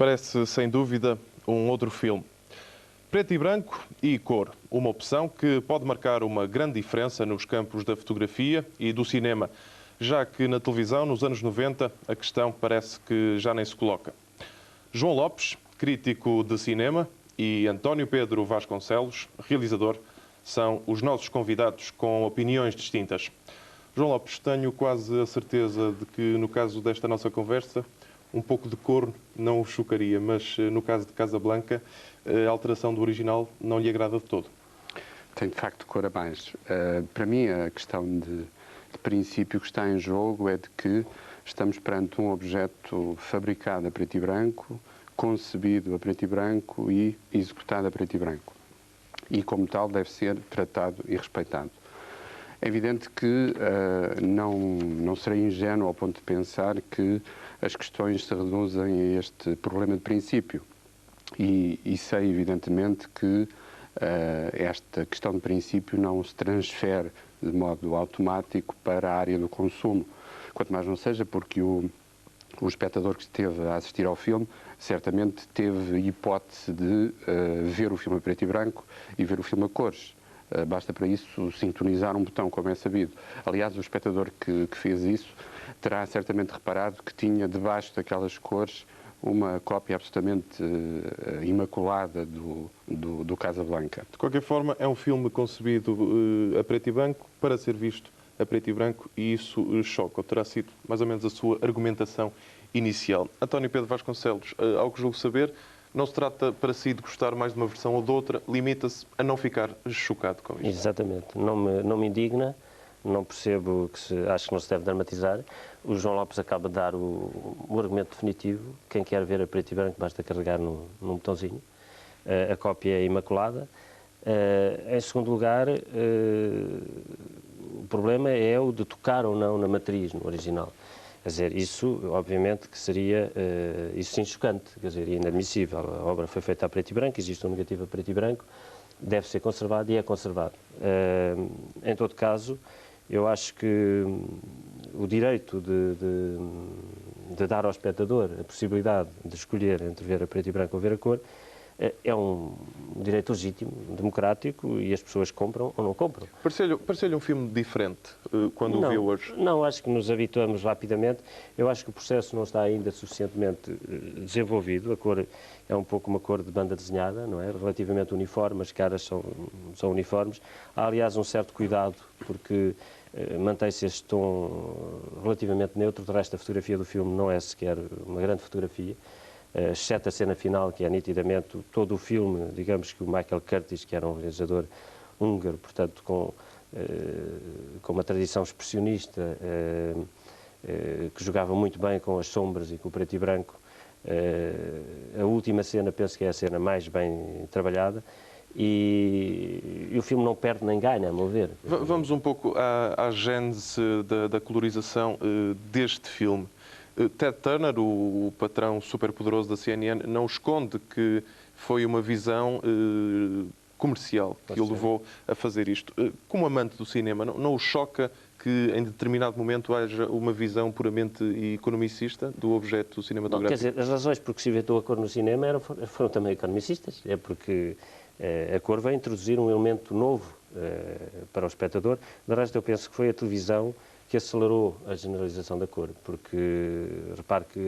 Parece, sem dúvida, um outro filme. Preto e branco e cor. Uma opção que pode marcar uma grande diferença nos campos da fotografia e do cinema, já que na televisão, nos anos 90, a questão parece que já nem se coloca. João Lopes, crítico de cinema, e António Pedro Vasconcelos, realizador, são os nossos convidados com opiniões distintas. João Lopes, tenho quase a certeza de que, no caso desta nossa conversa, um pouco de cor não o chocaria, mas no caso de Casablanca, a alteração do original não lhe agrada de todo. Tem de facto cor a mais. Para mim, a questão de princípio que está em jogo é de que estamos perante um objeto fabricado a preto e branco, concebido a preto e branco e executado a preto e branco. E, como tal, deve ser tratado e respeitado. É evidente que não serei ingênuo ao ponto de pensar que as questões se reduzem a este problema de princípio. E sei, evidentemente, que esta questão de princípio não se transfere de modo automático para a área do consumo. Quanto mais não seja porque o espectador que esteve a assistir ao filme certamente teve hipótese de ver o filme a preto e branco e ver o filme a cores. Basta para isso sintonizar um botão, como é sabido. Aliás, o espectador que fez isso terá certamente reparado que tinha debaixo daquelas cores uma cópia absolutamente imaculada do Casablanca. De qualquer forma, é um filme concebido a preto e branco para ser visto a preto e branco e isso choca, ou terá sido mais ou menos a sua argumentação inicial. António Pedro Vasconcelos, ao que julgo saber, não se trata para si de gostar mais de uma versão ou de outra, limita-se a não ficar chocado com isto. Exatamente, não me indigna, não percebo acho que não se deve dramatizar. O João Lopes acaba de dar o argumento definitivo. Quem quer ver a preto e branco basta carregar num botãozinho. A cópia é imaculada. Em segundo lugar, o problema é o de tocar ou não na matriz, no original. Quer dizer, isso, obviamente, que seria, isso sim, chocante, quer dizer, inadmissível. A obra foi feita a preto e branco, existe um negativo a preto e branco, deve ser conservado e é conservado. Em todo caso, eu acho que o direito de dar ao espectador a possibilidade de escolher entre ver a preto e branco ou ver a cor é um direito legítimo, democrático, e as pessoas compram ou não compram. Pareceu-lhe um filme diferente quando o viu hoje? Não, acho que nos habituamos rapidamente. Eu acho que o processo não está ainda suficientemente desenvolvido. A cor é um pouco uma cor de banda desenhada, não é? Relativamente uniforme, as caras são uniformes. Há, aliás, um certo cuidado, porque mantém-se este tom relativamente neutro. De resto, a fotografia do filme não é sequer uma grande fotografia. Exceto a cena final, que é nitidamente todo o filme, digamos que o Michael Curtis, que era um realizador húngaro, portanto, com uma tradição expressionista, que jogava muito bem com as sombras e com o preto e branco. A última cena, penso que é a cena mais bem trabalhada, e o filme não perde nem ganha, a meu ver. Vamos um pouco à gênese da colorização deste filme. Ted Turner, o patrão superpoderoso da CNN, não esconde que foi uma visão comercial que o levou a fazer isto. Como amante do cinema, não o choca que em determinado momento haja uma visão puramente economicista do objeto cinematográfico? Quer dizer, as razões por que se inventou a cor no cinema foram também economicistas. É porque a cor vai introduzir um elemento novo para o espectador. De resto, eu penso que foi a televisão que acelerou a generalização da cor, porque repare que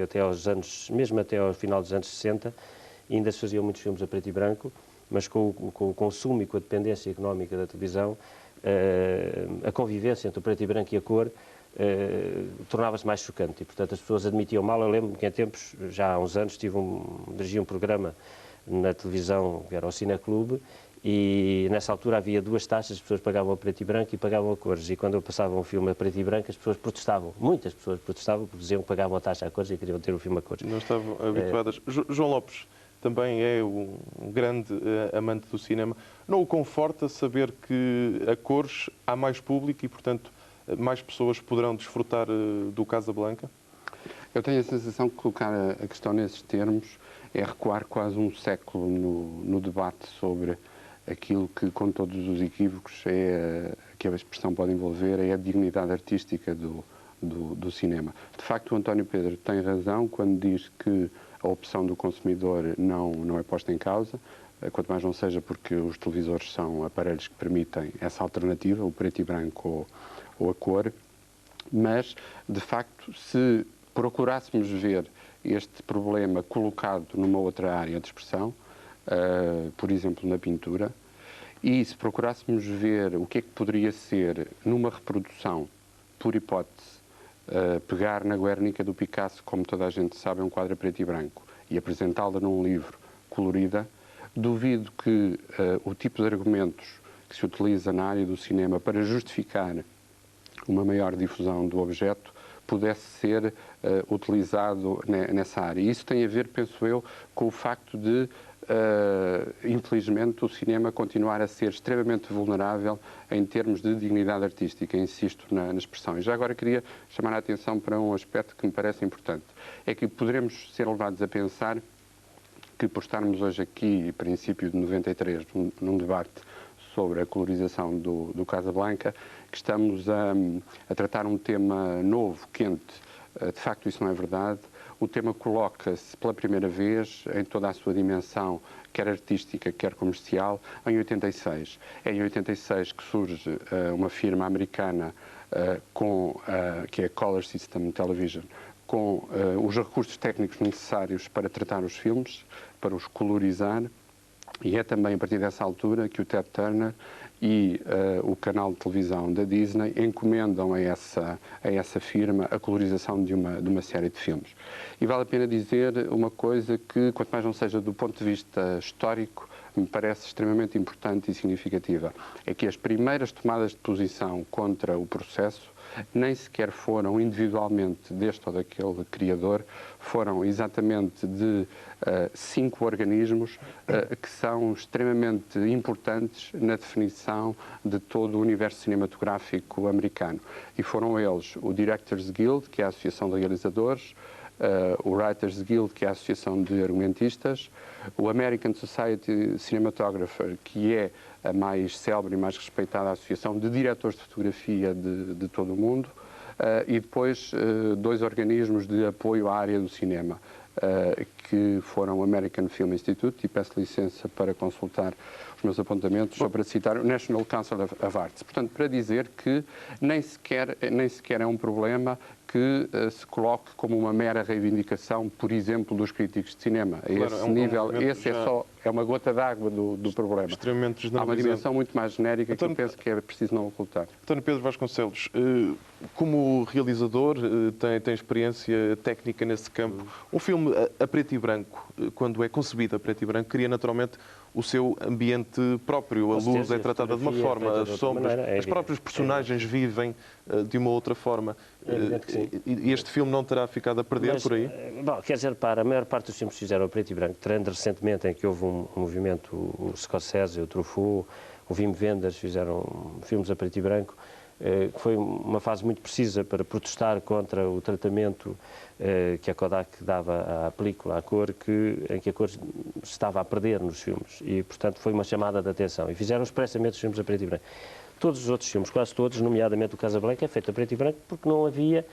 mesmo até ao final dos anos 60, ainda se faziam muitos filmes a preto e branco, mas com o consumo e com a dependência económica da televisão, a convivência entre o preto e branco e a cor tornava-se mais chocante e, portanto, as pessoas admitiam mal. Eu lembro que em tempos, já há uns anos, dirigi um programa na televisão, que era o Cineclube, e nessa altura havia duas taxas, as pessoas pagavam a preto e branco e pagavam a cores. E quando eu passava um filme a preto e branco, as pessoas protestavam. Muitas pessoas protestavam porque diziam que pagavam a taxa a cores e queriam ter o filme a cores. Não estavam habituadas. João Lopes também é um grande amante do cinema. Não o conforta saber que a cores há mais público e, portanto, mais pessoas poderão desfrutar do Casablanca? Eu tenho a sensação que colocar a questão nesses termos é recuar quase um século no debate sobre aquilo que, com todos os equívocos, que a expressão pode envolver, é a dignidade artística do cinema. De facto, o António Pedro tem razão quando diz que a opção do consumidor não é posta em causa, quanto mais não seja porque os televisores são aparelhos que permitem essa alternativa, o preto e branco ou a cor, mas, de facto, se procurássemos ver este problema colocado numa outra área de expressão, por exemplo, na pintura, e se procurássemos ver o que é que poderia ser numa reprodução, por hipótese, pegar na Guernica do Picasso, como toda a gente sabe, é um quadro preto e branco, e apresentá-la num livro colorida, duvido que o tipo de argumentos que se utiliza na área do cinema para justificar uma maior difusão do objeto pudesse ser utilizado nessa área. E isso tem a ver, penso eu, com o facto de, infelizmente, o cinema continuar a ser extremamente vulnerável em termos de dignidade artística, insisto na expressão. E já agora queria chamar a atenção para um aspecto que me parece importante. É que poderemos ser levados a pensar que, por estarmos hoje aqui, princípio de 93, num debate sobre a colorização do Casablanca, que estamos a tratar um tema novo, quente. De facto, isso não é verdade. O tema coloca-se pela primeira vez em toda a sua dimensão, quer artística, quer comercial, em 86. É em 86 que surge uma firma americana que é a Color System Television, com os recursos técnicos necessários para tratar os filmes, para os colorizar, e é também a partir dessa altura que o Ted Turner e o canal de televisão da Disney encomendam a essa firma a colorização de uma série de filmes. E vale a pena dizer uma coisa que, quanto mais não seja do ponto de vista histórico, me parece extremamente importante e significativa. É que as primeiras tomadas de posição contra o processo nem sequer foram individualmente deste ou daquele criador, foram exatamente de 5 organismos que são extremamente importantes na definição de todo o universo cinematográfico americano. E foram eles o Directors Guild, que é a Associação de Realizadores, o Writers Guild, que é a Associação de Argumentistas, o American Society Cinematographer, que é a mais célebre e mais respeitada associação de diretores de fotografia de todo o mundo, e depois 2 organismos de apoio à área do cinema, que foram o American Film Institute, e peço licença para consultar os meus apontamentos, só para citar o National Council of Arts. Portanto, para dizer que nem sequer é um problema que se coloque como uma mera reivindicação, por exemplo, dos críticos de cinema. A esse nível, é uma gota d'água do problema. Extremamente generalizado. Há uma dimensão muito mais genérica que eu penso que é preciso não ocultar. António Pedro Vasconcelos, como realizador, tem experiência técnica nesse campo. Um filme a preto e branco, quando é concebido a preto e branco, cria naturalmente o seu ambiente próprio. A luz é tratada de uma forma, as sombras, as próprias personagens vivem de uma outra forma. E este filme não terá ficado a perder por aí? Bom, quer dizer, a maior parte dos filmes que fizeram a preto e branco, tirando recentemente em que houve um movimento, o Scorsese, o Truffaut, o Wim Wenders fizeram filmes a preto e branco, que foi uma fase muito precisa para protestar contra o tratamento que a Kodak dava à película, à cor, em que a cor se estava a perder nos filmes. E, portanto, foi uma chamada de atenção. E fizeram expressamente os filmes a preto e branco. Todos os outros filmes, quase todos, nomeadamente o Casablanca, é feito a preto e branco porque não havia